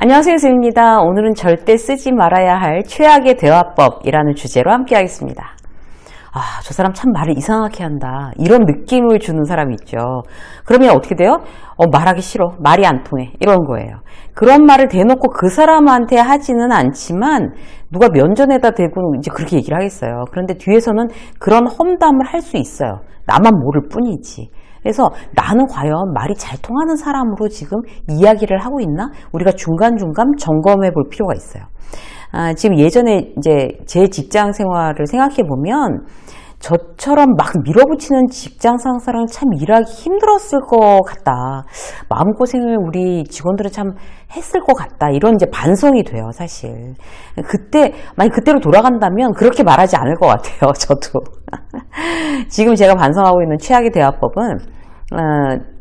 안녕하세요, 수입니다. 오늘은 절대 쓰지 말아야 할 최악의 대화법이라는 주제로 함께 하겠습니다. 저 사람 참 말을 이상하게 한다. 이런 느낌을 주는 사람이 있죠. 그러면 어떻게 돼요? 말하기 싫어. 말이 안 통해. 이런 거예요. 그런 말을 대놓고 그 사람한테 하지는 않지만 누가 면전에다 대고 이제 그렇게 얘기를 하겠어요. 그런데 뒤에서는 그런 험담을 할 수 있어요. 나만 모를 뿐이지. 그래서 나는 과연 말이 잘 통하는 사람으로 지금 이야기를 하고 있나? 우리가 중간중간 점검해 볼 필요가 있어요. 지금 예전에 이제 제 직장 생활을 생각해 보면 저처럼 막 밀어붙이는 직장 상사랑 참 일하기 힘들었을 것 같다. 마음고생을 우리 직원들은 참 했을 것 같다. 이런 이제 반성이 돼요, 사실. 만약 그때로 돌아간다면 그렇게 말하지 않을 것 같아요, 저도. 지금 제가 반성하고 있는 최악의 대화법은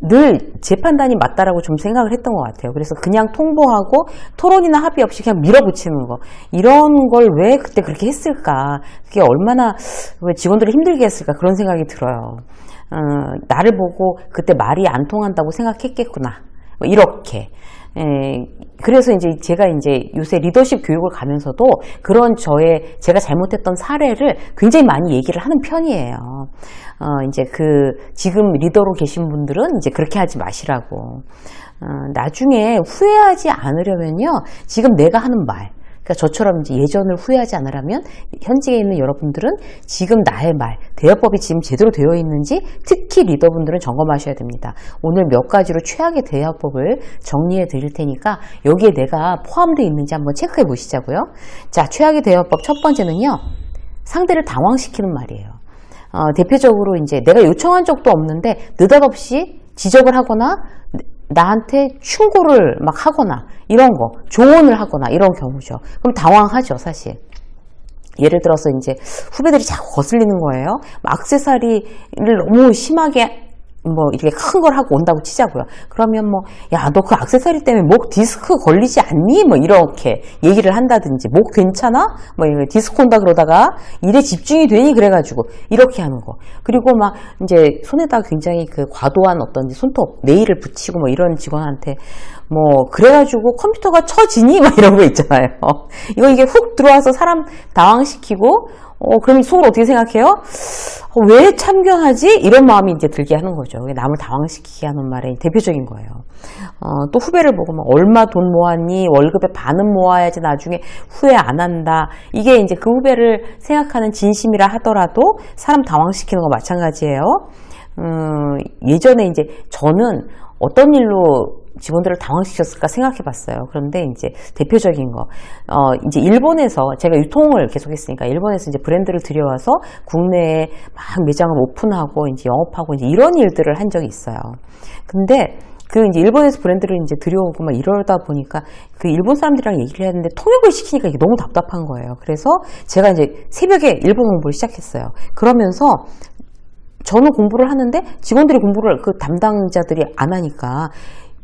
늘 제 판단이 맞다라고 좀 생각을 했던 것 같아요. 그래서 그냥 통보하고 토론이나 합의 없이 그냥 밀어붙이는 거. 이런 걸 왜 그때 그렇게 했을까? 그게 얼마나 왜 직원들을 힘들게 했을까? 그런 생각이 들어요. 나를 보고 그때 말이 안 통한다고 생각했겠구나. 뭐 이렇게. 그래서 이제 제가 이제 요새 리더십 교육을 가면서도 그런 제가 잘못했던 사례를 굉장히 많이 얘기를 하는 편이에요. 이제 지금 리더로 계신 분들은 이제 그렇게 하지 마시라고. 나중에 후회하지 않으려면요, 지금 내가 하는 말, 그러니까 저처럼 이제 예전을 후회하지 않으려면 현직에 있는 여러분들은 지금 나의 말, 대화법이 지금 제대로 되어 있는지 특히 리더분들은 점검하셔야 됩니다. 오늘 몇 가지로 최악의 대화법을 정리해 드릴 테니까 여기에 내가 포함되어 있는지 한번 체크해 보시자고요. 자, 최악의 대화법 첫 번째는요, 상대를 당황시키는 말이에요. 대표적으로 이제 내가 요청한 적도 없는데 느닷없이 지적을 하거나 나한테 충고를 막 하거나 이런 거, 조언을 하거나 이런 경우죠. 그럼 당황하죠, 사실. 예를 들어서 이제 후배들이 자꾸 거슬리는 거예요. 액세서리를 너무 심하게 이렇게 큰 걸 하고 온다고 치자고요. 그러면 야, 너 그 액세서리 때문에 목 디스크 걸리지 않니? 이렇게 얘기를 한다든지, 목 괜찮아? 디스크 온다 그러다가 일에 집중이 되니? 그래가지고, 이렇게 하는 거. 그리고 이제 손에다 굉장히 과도한 어떤 손톱, 네일을 붙이고 이런 직원한테, 그래가지고 컴퓨터가 처지니? 이런 거 있잖아요. 이게 훅 들어와서 사람 당황시키고, 그럼 속으로 어떻게 생각해요? 왜 참견하지? 이런 마음이 이제 들게 하는 거죠. 남을 당황시키게 하는 말의 대표적인 거예요. 또 후배를 보고 얼마 돈 모았니? 월급의 반은 모아야지 나중에 후회 안 한다. 이게 이제 그 후배를 생각하는 진심이라 하더라도 사람 당황시키는 거 마찬가지예요. 예전에 이제 저는 어떤 일로 직원들을 당황시켰을까 생각해 봤어요. 그런데 이제 대표적인 거, 이제 일본에서 제가 유통을 계속했으니까 일본에서 이제 브랜드를 들여와서 국내에 막 매장을 오픈하고 이제 영업하고 이제 이런 일들을 한 적이 있어요. 근데 이제 일본에서 브랜드를 이제 들여오고 이러다 보니까 일본 사람들이랑 얘기를 해야 되는데 통역을 시키니까 이게 너무 답답한 거예요. 그래서 제가 이제 새벽에 일본 공부를 시작했어요. 그러면서 저는 공부를 하는데 직원들이 공부를 담당자들이 안 하니까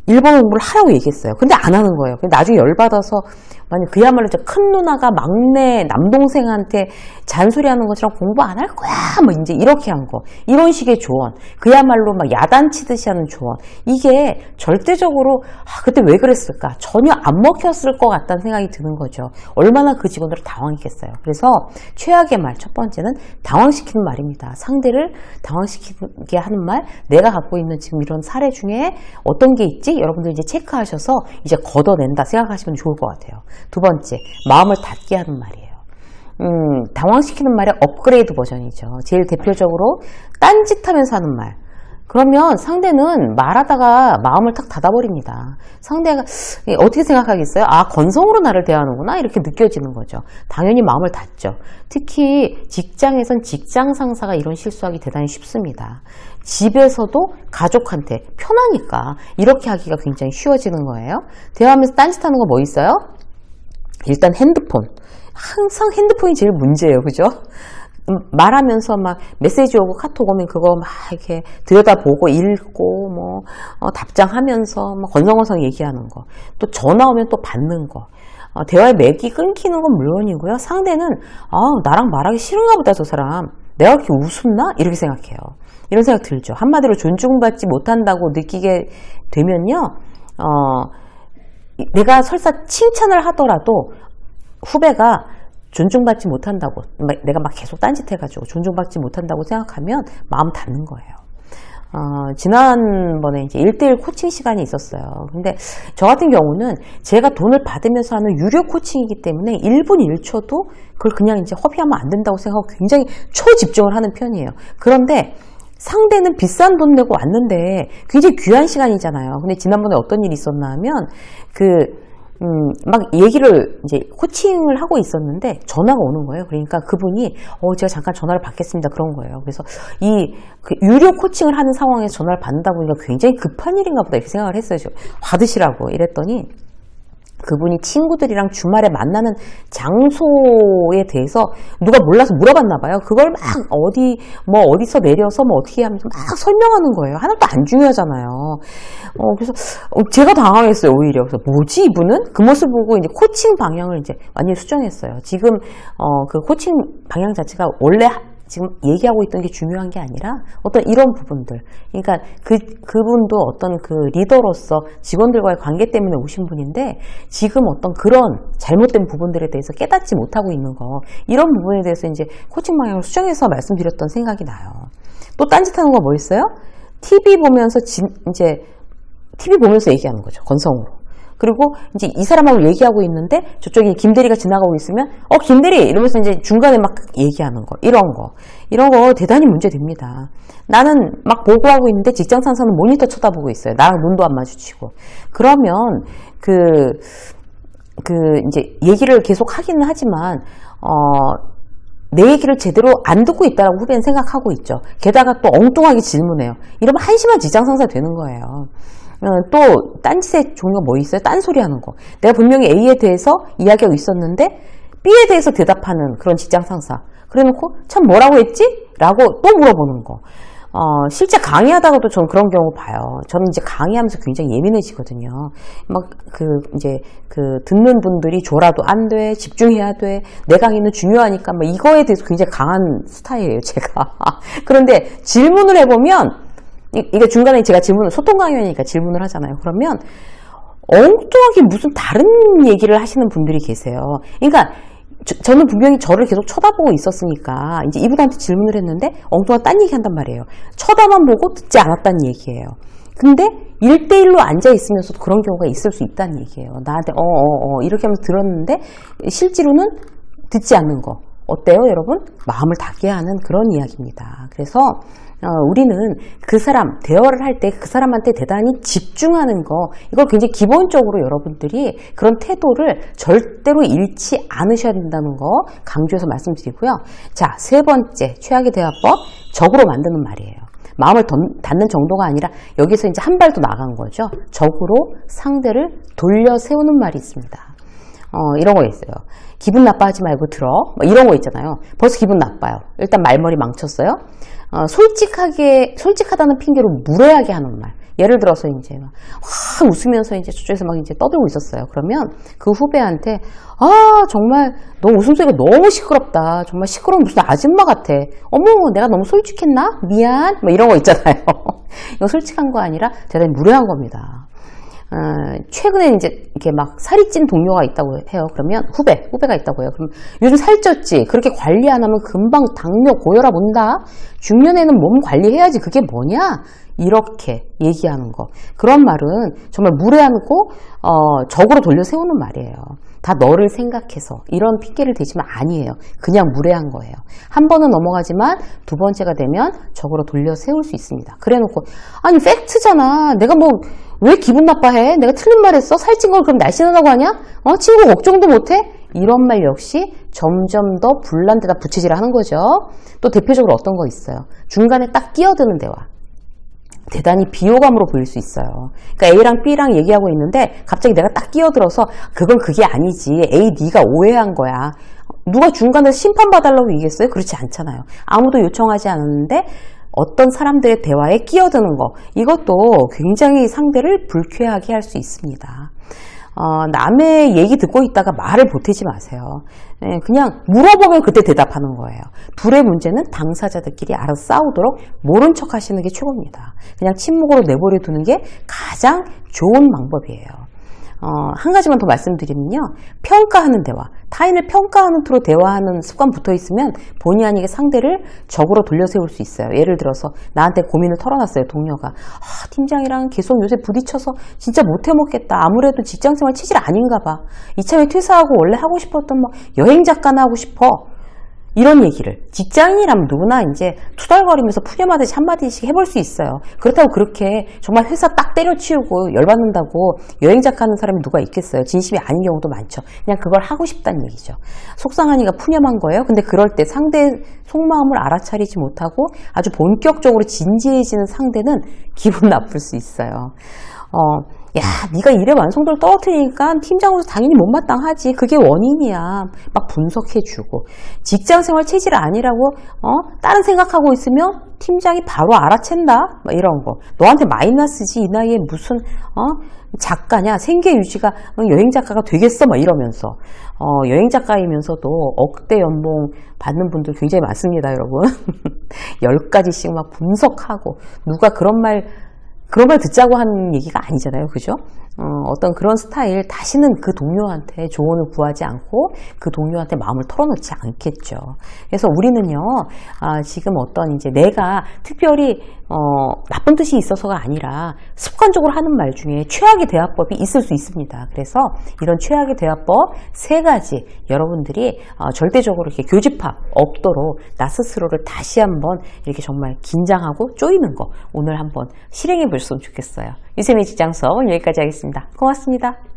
일본어 공부를 하라고 얘기했어요. 근데 안 하는 거예요. 나중에 열받아서 만약 그야말로 큰 누나가 막내 남동생한테 잔소리하는 것처럼 공부 안 할 거야 이제 이렇게 한 거, 이런 식의 조언, 그야말로 야단치듯이 하는 조언, 이게 절대적으로 그때 왜 그랬을까, 전혀 안 먹혔을 것 같다는 생각이 드는 거죠. 얼마나 그 직원들을 당황했겠어요. 그래서 최악의 말 첫 번째는 당황시키는 말입니다. 상대를 당황시키게 하는 말, 내가 갖고 있는 지금 이런 사례 중에 어떤 게 있지? 여러분들 이제 체크하셔서 이제 걷어낸다 생각하시면 좋을 것 같아요. 두 번째, 마음을 닫게 하는 말이에요. 당황시키는 말의 업그레이드 버전이죠. 제일 대표적으로 딴짓하면서 하는 말. 그러면 상대는 말하다가 마음을 탁 닫아버립니다. 상대가 어떻게 생각하겠어요? 건성으로 나를 대하는구나, 이렇게 느껴지는 거죠. 당연히 마음을 닫죠. 특히 직장에선 직장 상사가 이런 실수하기 대단히 쉽습니다. 집에서도 가족한테 편하니까 이렇게 하기가 굉장히 쉬워지는 거예요. 대화하면서 딴짓하는 거 뭐 있어요? 일단 핸드폰. 항상 핸드폰이 제일 문제예요. 그죠? 말하면서 메시지 오고 카톡 오면 그거 이렇게 들여다보고 읽고 답장하면서 건성건성 얘기하는 거. 또 전화 오면 또 받는 거. 대화의 맥이 끊기는 건 물론이고요. 상대는 나랑 말하기 싫은가 보다, 저 사람. 내가 그렇게 우습나? 이렇게 생각해요. 이런 생각 들죠. 한마디로 존중받지 못한다고 느끼게 되면요. 내가 설사 칭찬을 하더라도 후배가 존중받지 못한다고, 내가 막 계속 딴짓해가지고 존중받지 못한다고 생각하면 마음 닫는 거예요. 지난번에 이제 1대1 코칭 시간이 있었어요. 근데 저 같은 경우는 제가 돈을 받으면서 하는 유료 코칭이기 때문에 1분 1초도 그걸 그냥 이제 허비하면 안 된다고 생각하고 굉장히 초집중을 하는 편이에요. 그런데 상대는 비싼 돈 내고 왔는데 굉장히 귀한 시간이잖아요. 근데 지난번에 어떤 일이 있었나 하면 막 얘기를 이제 코칭을 하고 있었는데 전화가 오는 거예요. 그러니까 그분이 제가 잠깐 전화를 받겠습니다. 그런 거예요. 그래서 그 유료 코칭을 하는 상황에서 전화를 받는다 보니까 굉장히 급한 일인가 보다 이렇게 생각을 했어요. 받으시라고 이랬더니 그분이 친구들이랑 주말에 만나는 장소에 대해서 누가 몰라서 물어봤나 봐요. 그걸 막 어디서 내려서 어떻게 하면서 막 설명하는 거예요. 하나도 안 중요하잖아요. 그래서 제가 당황했어요, 오히려. 그래서 뭐지, 이분은? 그 모습 보고 이제 코칭 방향을 이제 완전히 수정했어요. 지금, 그 코칭 방향 자체가 원래 지금 얘기하고 있던 게 중요한 게 아니라 어떤 이런 부분들. 그러니까 그분도 어떤 그 리더로서 직원들과의 관계 때문에 오신 분인데 지금 어떤 그런 잘못된 부분들에 대해서 깨닫지 못하고 있는 거. 이런 부분에 대해서 이제 코칭 방향을 수정해서 말씀드렸던 생각이 나요. 또 딴짓하는 거 뭐 있어요? TV 보면서 이제 TV 보면서 얘기하는 거죠. 건성으로. 그리고 이제 이 사람하고 얘기하고 있는데 저쪽에 김대리가 지나가고 있으면 김대리 이러면서 이제 중간에 막 얘기하는 거 이런 거 대단히 문제됩니다. 나는 막 보고하고 있는데 직장 상사는 모니터 쳐다보고 있어요. 나랑 눈도 안 마주치고. 그러면 이제 얘기를 계속 하기는 하지만 내 얘기를 제대로 안 듣고 있다라고 후배는 생각하고 있죠. 게다가 또 엉뚱하게 질문해요. 이러면 한심한 직장 상사 되는 거예요. 또 딴짓의 종류가 뭐 있어요? 딴소리 하는 거. 내가 분명히 A에 대해서 이야기하고 있었는데 B에 대해서 대답하는 그런 직장 상사. 그래놓고 참 뭐라고 했지? 라고 또 물어보는 거. 실제 강의하다가도 저는 그런 경우 봐요. 저는 이제 강의하면서 굉장히 예민해지거든요. 이제 듣는 분들이 졸아도 안 돼, 집중해야 돼, 내 강의는 중요하니까, 이거에 대해서 굉장히 강한 스타일이에요, 제가. 그런데 질문을 해보면, 이게 중간에 제가 소통 강연이니까 질문을 하잖아요. 그러면 엉뚱하게 무슨 다른 얘기를 하시는 분들이 계세요. 그러니까 저는 분명히 저를 계속 쳐다보고 있었으니까 이제 이분한테 질문을 했는데 엉뚱한 딴 얘기 한단 말이에요. 쳐다만 보고 듣지 않았다는 얘기예요. 근데 1대1로 앉아 있으면서도 그런 경우가 있을 수 있다는 얘기예요. 나한테 이렇게 하면서 들었는데 실제로는 듣지 않는 거. 어때요, 여러분? 마음을 닫게 하는 그런 이야기입니다. 그래서 우리는 그 사람, 대화를 할 때 그 사람한테 대단히 집중하는 거, 이걸 굉장히 기본적으로 여러분들이 그런 태도를 절대로 잃지 않으셔야 된다는 거 강조해서 말씀드리고요. 자, 세 번째, 최악의 대화법, 적으로 만드는 말이에요. 마음을 닫는 정도가 아니라 여기서 이제 한 발 더 나간 거죠. 적으로 상대를 돌려 세우는 말이 있습니다. 이런 거 있어요. 기분 나빠하지 말고 들어. 이런 거 있잖아요. 벌써 기분 나빠요. 일단 말머리 망쳤어요. 솔직하다는 핑계로 무례하게 하는 말. 예를 들어서 이제 확 웃으면서 이제 저쪽에서 막 이제 떠들고 있었어요. 그러면 그 후배한테 정말 너 웃음소리가 너무 시끄럽다. 정말 시끄러운 무슨 아줌마 같아. 어머, 내가 너무 솔직했나? 미안. 이런 거 있잖아요. 이거 솔직한 거 아니라 대단히 무례한 겁니다. 최근에 이제 이렇게 막 살이 찐 동료가 있다고 해요. 그러면 후배가 있다고 해요. 그럼 요즘 살쪘지? 그렇게 관리 안 하면 금방 당뇨, 고혈압 온다? 중년에는 몸 관리해야지. 그게 뭐냐? 이렇게 얘기하는 거. 그런 말은 정말 무례하고 적으로 돌려 세우는 말이에요. 다 너를 생각해서 이런 핑계를 대지면 아니에요. 그냥 무례한 거예요. 한 번은 넘어가지만 두 번째가 되면 적으로 돌려 세울 수 있습니다. 그래놓고 아니 팩트잖아. 내가 왜 기분 나빠해? 내가 틀린 말 했어? 살찐 걸 그럼 날씬하다고 하냐? 친구 걱정도 못해? 이런 말 역시 점점 더 불난 데다 부채질 하는 거죠. 또 대표적으로 어떤 거 있어요? 중간에 딱 끼어드는 대화. 대단히 비호감으로 보일 수 있어요. 그러니까 A랑 B랑 얘기하고 있는데 갑자기 내가 딱 끼어들어서 그건 그게 아니지. A, 네가 오해한 거야. 누가 중간에 심판봐달라고 얘기했어요? 그렇지 않잖아요. 아무도 요청하지 않았는데 어떤 사람들의 대화에 끼어드는 거, 이것도 굉장히 상대를 불쾌하게 할 수 있습니다. 남의 얘기 듣고 있다가 말을 보태지 마세요. 그냥 물어보면 그때 대답하는 거예요. 둘의 문제는 당사자들끼리 알아서 싸우도록 모른 척 하시는 게 최고입니다. 그냥 침묵으로 내버려 두는 게 가장 좋은 방법이에요. 한 가지만 더 말씀드리면요. 평가하는 대화, 타인을 평가하는 투로 대화하는 습관 붙어 있으면 본의 아니게 상대를 적으로 돌려세울 수 있어요. 예를 들어서 나한테 고민을 털어놨어요. 동료가. 팀장이랑 계속 요새 부딪혀서 진짜 못해먹겠다. 아무래도 직장생활 체질 아닌가 봐. 이참에 퇴사하고 원래 하고 싶었던 뭐 여행 작가나 하고 싶어. 이런 얘기를 직장인이라면 누구나 이제 투덜거리면서 푸념하듯이 한마디씩 해볼 수 있어요. 그렇다고 그렇게 정말 회사 딱 때려치우고 열받는다고 여행 작가하는 사람이 누가 있겠어요. 진심이 아닌 경우도 많죠. 그냥 그걸 하고 싶다는 얘기죠. 속상하니까 푸념한 거예요. 근데 그럴 때 상대의 속마음을 알아차리지 못하고 아주 본격적으로 진지해지는 상대는 기분 나쁠 수 있어요. 야, 네가 일의 완성도를 떨어뜨리니까 팀장으로서 당연히 못마땅하지. 그게 원인이야. 막 분석해주고. 직장생활 체질 아니라고 다른 생각하고 있으면 팀장이 바로 알아챈다. 막 이런 거. 너한테 마이너스지. 이 나이에 무슨 작가냐. 생계 유지가 여행 작가가 되겠어. 막 이러면서 여행 작가이면서도 억대 연봉 받는 분들 굉장히 많습니다, 여러분. 10가지씩 막 분석하고 누가 그런 말 듣자고 하는 얘기가 아니잖아요. 그죠? 어떤 그런 스타일 다시는 그 동료한테 조언을 구하지 않고 그 동료한테 마음을 털어놓지 않겠죠. 그래서 우리는요, 지금 어떤 이제 내가 특별히 나쁜 뜻이 있어서가 아니라 습관적으로 하는 말 중에 최악의 대화법이 있을 수 있습니다. 그래서 이런 최악의 대화법 3가지 여러분들이 절대적으로 이렇게 교집합 없도록 나 스스로를 다시 한번 이렇게 정말 긴장하고 쪼이는 거 오늘 한번 실행해 보셨으면 좋겠어요. 유쌤의 직장 수업 여기까지 하겠습니다. 고맙습니다.